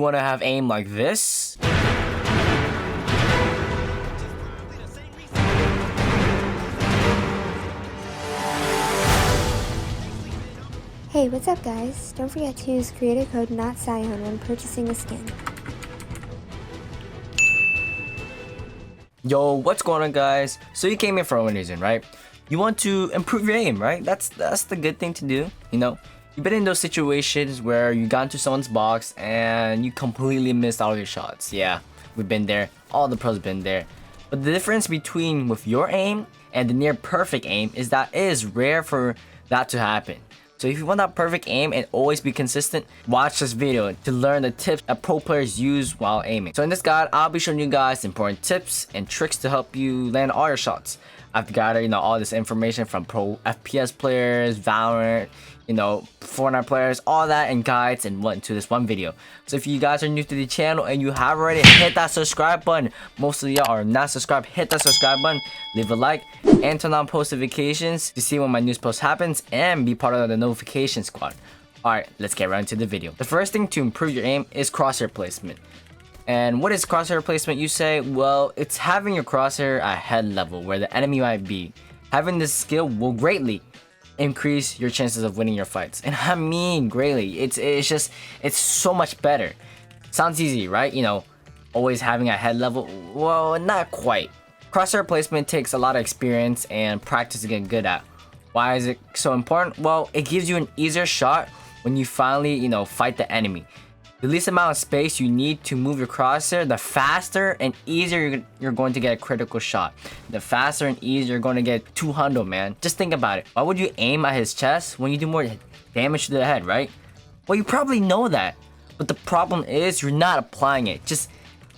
want to have aim like this. Hey, what's up guys? Don't forget to use creator code NOTScion when purchasing a skin. Yo, what's going on guys? So you came here for one reason, right? You want to improve your aim, right? That's the good thing to do, you know? You've been in those situations where you got into someone's box and you completely missed all your shots. Yeah, we've been there. All the pros have been there. But the difference between with your aim and the near perfect aim is that it is rare for that to happen. So if you want that perfect aim and always be consistent, watch this video to learn the tips that pro players use while aiming. So in this guide, I'll be showing you guys important tips and tricks to help you land all your shots. I've gathered, all this information from pro FPS players, Valorant, Fortnite players, all that and guides and went into this one video. So if you guys are new to the channel and you have already hit that subscribe button, most of y'all are not subscribed, hit that subscribe button, leave a like, and turn on post notifications to see when my news post happens and be part of the notification squad. Alright, let's get right into the video. The first thing to improve your aim is crosshair placement. And what is crosshair placement, you say? Well, it's having your crosshair at head level where the enemy might be. Having this skill will greatly increase your chances of winning your fights. And I mean greatly. It's so much better. Sounds easy, right? Always having a head level. Well, not quite. Crosshair placement takes a lot of experience and practice to get good at. Why is it so important? Well, it gives you an easier shot when you finally, fight the enemy. The least amount of space you need to move your crosshair, the faster and easier you're going to get a critical shot. The faster and easier you're going to get 200, man. Just think about it. Why would you aim at his chest when you do more damage to the head, right? Well, you probably know that. But the problem is you're not applying it. Just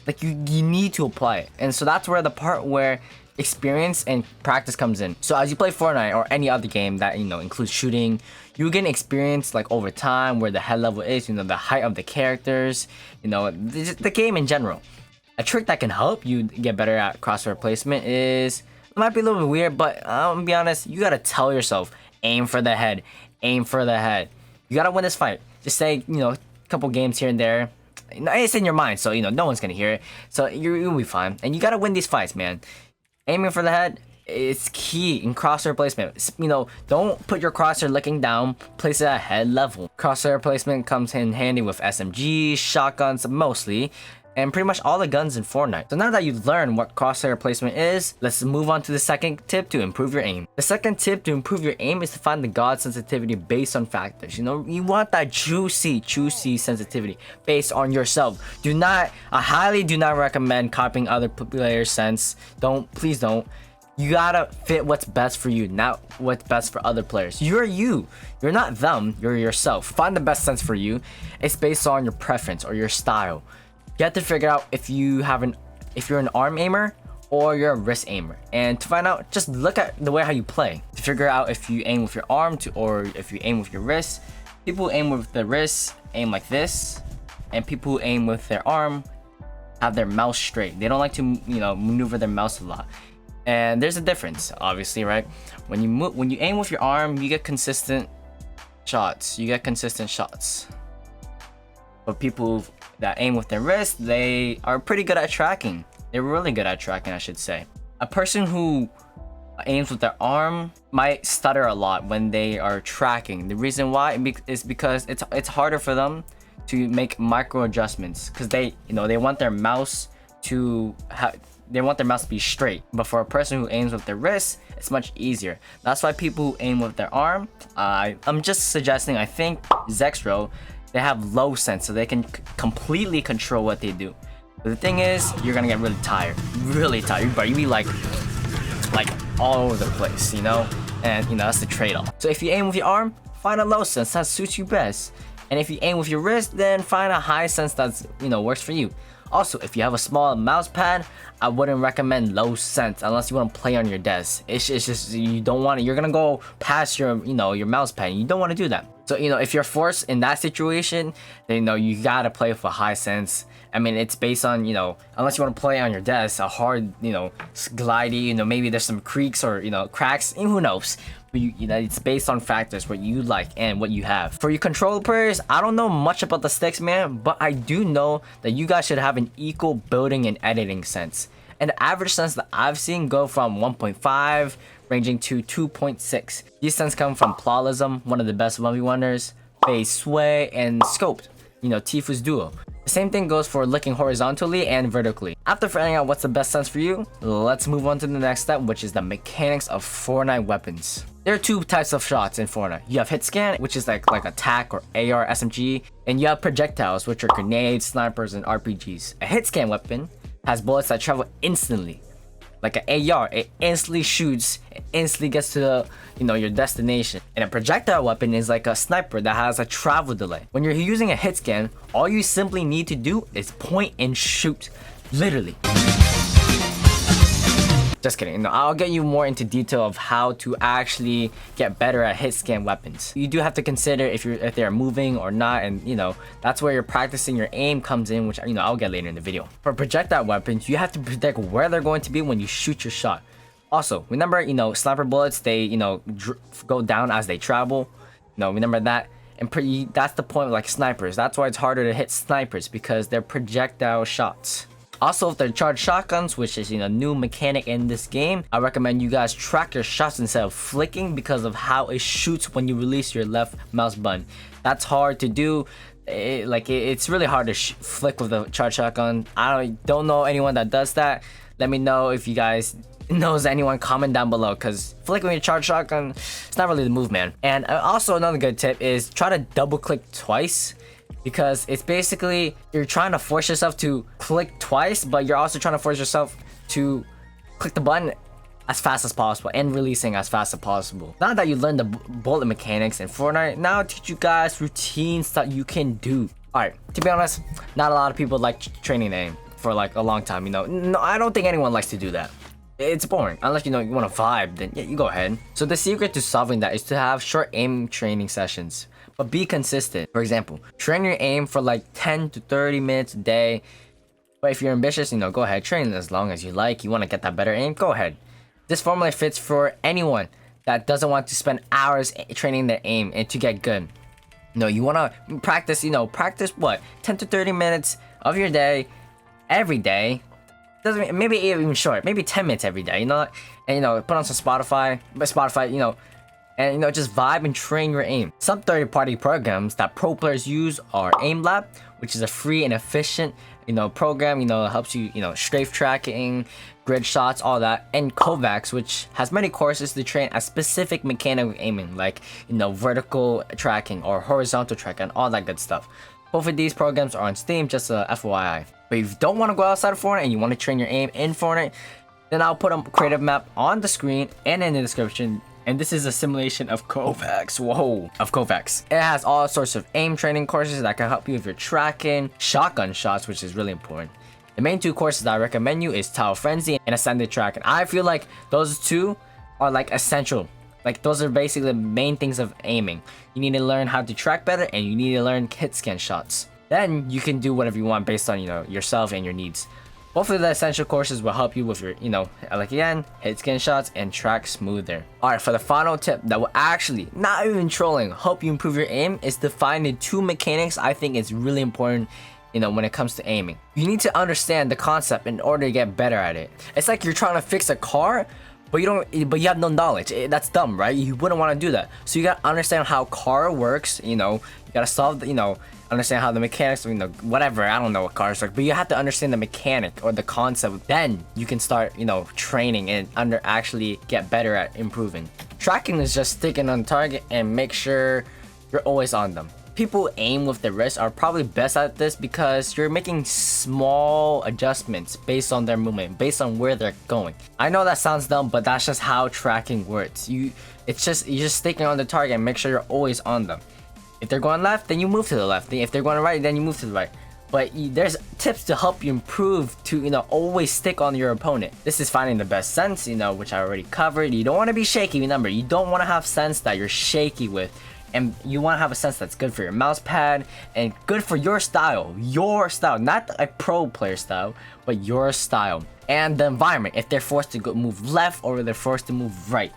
like you need to apply it. And so that's where the part where experience and practice comes in. So as you play Fortnite or any other game that includes shooting, you gain experience like over time where the head level is, the height of the characters, the game in general. A trick that can help you get better at crosshair placement is, it might be a little bit weird, but I'm gonna be honest, you gotta tell yourself, aim for the head, aim for the head. You gotta win this fight. Just say, a couple games here and there. It's in your mind, so no one's gonna hear it. So you'll be fine. And you gotta win these fights, man. Aiming for the head is key in crosshair placement. Don't put your crosshair looking down, place it at head level. Crosshair placement comes in handy with SMGs, shotguns mostly, and pretty much all the guns in Fortnite. So now that you've learned what crosshair placement is, let's move on to the second tip to improve your aim. The second tip to improve your aim is to find the god sensitivity based on factors. You want that juicy sensitivity based on yourself. I highly do not recommend copying other players' sense. Please don't. You gotta fit what's best for you, not what's best for other players. You're you. You're not them. You're yourself. Find the best sense for you. It's based on your preference or your style. You have to figure out if you're an arm aimer or you're a wrist aimer. And to find out, just look at the way how you play. To figure out if you aim with your arm or if you aim with your wrist. People who aim with the wrist aim like this, and people who aim with their arm have their mouse straight. They don't like to maneuver their mouse a lot. And there's a difference, obviously, right? When you aim with your arm, you get consistent shots. But people that aim with their wrist, they are pretty good at tracking. They're really good at tracking, I should say. A person who aims with their arm might stutter a lot when they are tracking. The reason why is because it's harder for them to make micro adjustments because they want their mouse to be straight. But for a person who aims with their wrist, it's much easier. That's why people who aim with their arm, I'm just suggesting, I think Zexro, they have low sense, so they can completely control what they do. But the thing is, you're gonna get really tired, but you be like all over the place, and that's the trade-off. So if you aim with your arm, find a low sense that suits you best. And if you aim with your wrist, then find a high sense that's works for you. Also, if you have a small mouse pad, I wouldn't recommend low sense unless you want to play on your desk. It's just you don't want it. You're gonna go past your your mouse pad. You don't want to do that. So if you're forced in that situation, then you gotta play with a high sense. I mean, it's based on unless you want to play on your desk, a hard glidey. Maybe there's some creaks or cracks. Who knows? It's based on factors what you like and what you have. For you controller players, I don't know much about the sticks, man, but I do know that you guys should have an equal building and editing sense. And the average sense that I've seen go from 1.5 ranging to 2.6. These sense come from Pluralism, one of the best 1v1ers, Phase Sway, and Scoped, Tifu's Duo. The same thing goes for looking horizontally and vertically. After finding out what's the best sense for you, let's move on to the next step, which is the mechanics of Fortnite weapons. There are two types of shots in Fortnite. You have hit scan, which is like attack or AR, SMG, and you have projectiles, which are grenades, snipers, and RPGs. A hit scan weapon has bullets that travel instantly. Like an AR, it instantly shoots, it instantly gets to your destination. And a projectile weapon is like a sniper that has a travel delay. When you're using a hit scan, all you simply need to do is point and shoot, literally. Just kidding. I'll get you more into detail of how to actually get better at hit scan weapons. You do have to consider if they're moving or not, and that's where you're practicing your aim comes in, which I'll get later in the video. For projectile weapons, you have to predict where they're going to be when you shoot your shot. Also, remember, sniper bullets, they go down as they travel. Remember that. And that's the point with like snipers. That's why it's harder to hit snipers, because they're projectile shots. Also, if they're charged shotguns, which is a new mechanic in this game, I recommend you guys track your shots instead of flicking, because of how it shoots when you release your left mouse button. That's hard to do. It's really hard to flick with a charged shotgun. I don't know anyone that does that. Let me know if you guys knows anyone. Comment down below, because flicking with a charged shotgun, it's not really the move, man. And also another good tip is try to double click twice, because it's basically you're trying to force yourself to click twice, but you're also trying to force yourself to click the button as fast as possible and releasing as fast as possible. Now that you learned the bullet mechanics in Fortnite, now I'll teach you guys routines that you can do. Alright, to be honest, not a lot of people like training aim for like a long time. No, I don't think anyone likes to do that. It's boring. Unless you want to vibe, then yeah, you go ahead. So the secret to solving that is to have short aim training sessions, but be consistent. For example, train your aim for like 10 to 30 minutes a day. But if you're ambitious, go ahead, train as long as you like. You want to get that better aim, go ahead. This formula fits for anyone that doesn't want to spend hours training their aim and to get good. You want to practice, practice what? 10 to 30 minutes of your day, every day. Doesn't, maybe even short, maybe 10 minutes every day, and put on some Spotify, and just vibe and train your aim. Some third-party programs that pro players use are AimLab, which is a free and efficient program, helps you strafe tracking, grid shots, all that, and KOVAAKS, which has many courses to train a specific mechanic of aiming, like vertical tracking or horizontal tracking, all that good stuff. Both of these programs are on Steam, just a FYI. But if you don't want to go outside of Fortnite and you want to train your aim in Fortnite, then I'll put a creative map on the screen and in the description. And this is a simulation of KOVAAKS. Whoa, of KOVAAKS. It has all sorts of aim training courses that can help you with your tracking, shotgun shots, which is really important. The main two courses that I recommend you is Tile Frenzy and Ascended Tracking. I feel like those two are like essential. Like those are basically the main things of aiming. You need to learn how to track better, and you need to learn hit scan shots. Then you can do whatever you want based on yourself and your needs. Both of the essential courses will help you with your like again, hit scan shots and track smoother. Alright, for the final tip that will actually, not even trolling, help you improve your aim is to find the two mechanics I think is really important when it comes to aiming. You need to understand the concept in order to get better at it. It's like you're trying to fix a car, but you have no knowledge. That's dumb, right? You wouldn't want to do that. So you gotta understand how car works. You gotta solve understand how the mechanics, whatever. I don't know what cars work, but you have to understand the mechanic or the concept. Then you can start, training and actually get better at improving. Tracking is just sticking on target and make sure you're always on them. People aim with their wrist are probably best at this because you're making small adjustments based on their movement, based on where they're going. I know that sounds dumb, but that's just how tracking works. You're just sticking on the target and make sure you're always on them. If they're going left, then you move to the left. If they're going right, then you move to the right. But there's tips to help you improve to always stick on your opponent. This is finding the best sense, which I already covered. You don't want to be shaky. Remember, you don't want to have sense that you're shaky with. And you want to have a sense that's good for your mouse pad and good for your style, not a pro player style, but your style. And the environment, if they're forced to move left or they're forced to move right.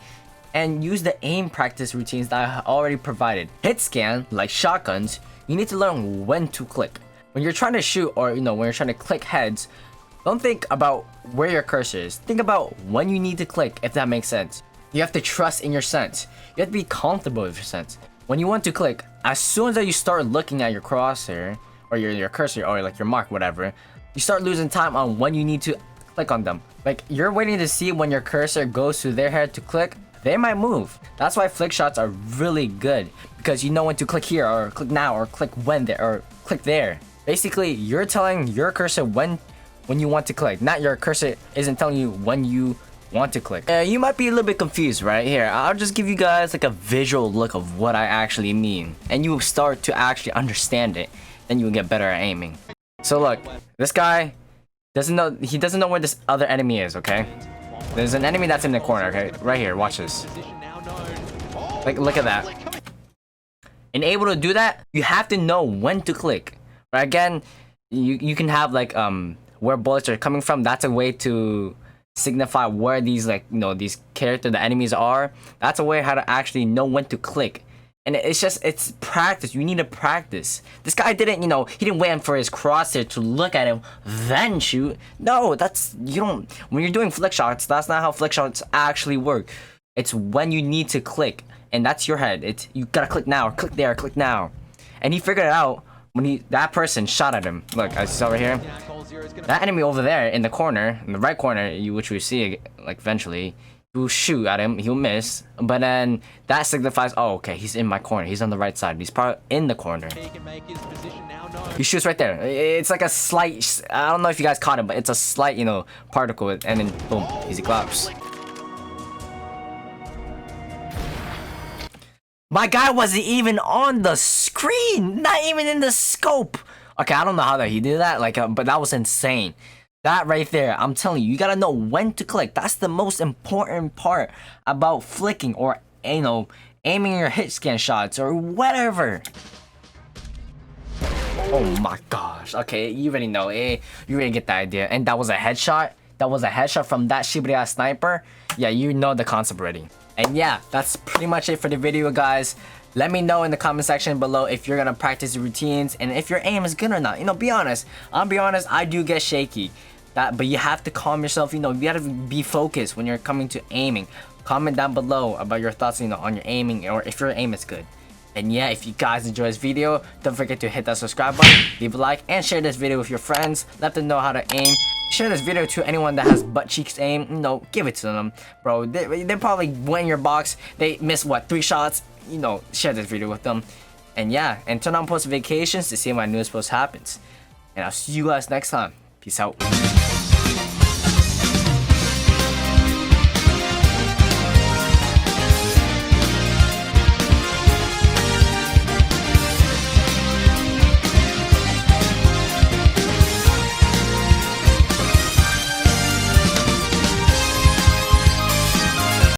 and use the aim practice routines that I already provided. Hit scan, like shotguns, you need to learn when to click. When you're trying to shoot, or when you're trying to click heads, don't think about where your cursor is. Think about when you need to click, if that makes sense. You have to trust in your sense. You have to be comfortable with your sense. When you want to click, as soon as you start looking at your crosshair, or your cursor, or like your mark, whatever, you start losing time on when you need to click on them. Like, you're waiting to see when your cursor goes to their head to click, they might move. That's why flick shots are really good, because you know when to click here, or click now, or click when there, or click there. Basically, you're telling your cursor when you want to click, not your cursor isn't telling you when you want to click. You might be a little bit confused right here. I'll just give you guys like a visual look of what I actually mean, and you will start to actually understand it. Then you will get better at aiming. So look, this guy doesn't know where this other enemy is, okay? There's an enemy that's in the corner, okay? Right here, watch this. Like, look at that. And able to do that, you have to know when to click. But again, you can have like where bullets are coming from. That's a way to signify where these these characters, the enemies are. That's a way how to actually know when to click. And it's practice. You need to practice. This guy didn't, he didn't wait for his crosshair to look at him, then shoot. No, when you're doing flick shots, that's not how flick shots actually work. It's when you need to click, and that's your head. You gotta click now, or click there, click now. And he figured it out when that person shot at him. Look, as you saw right here, that enemy over there in the corner, in the right corner, which we see like eventually, will shoot at him, he'll miss, but then that signifies, oh, okay, he's in my corner, he's on the right side, he's probably in the corner. He shoots right there. It's like a slight, I don't know if you guys caught it, but it's a slight, particle, and then boom, easy claps. My guy wasn't even on the screen, not even in the scope. Okay, I don't know how that he did that, but that was insane. That right there, I'm telling you, you gotta know when to click. That's the most important part about flicking, or aiming your hit scan shots or whatever. Oh my gosh. Okay, you already know. You already get the idea. And that was a headshot. That was a headshot from that Shibuya sniper. Yeah, you know the concept already. And yeah, that's pretty much it for the video, guys. Let me know in the comment section below if you're gonna practice the routines and if your aim is good or not. Be honest. I'll be honest, I do get shaky. But you have to calm yourself. You gotta be focused when you're coming to aiming. Comment down below about your thoughts, on your aiming, or if your aim is good. And yeah, if you guys enjoy this video, don't forget to hit that subscribe button, leave a like, and share this video with your friends. Let them know how to aim. Share this video to anyone that has butt cheeks aim. Give it to them, bro. They probably went in your box. They missed what, 3 shots. Share this video with them. And yeah, and turn on post notifications to see when my newest post happens. And I'll see you guys next time. Peace out.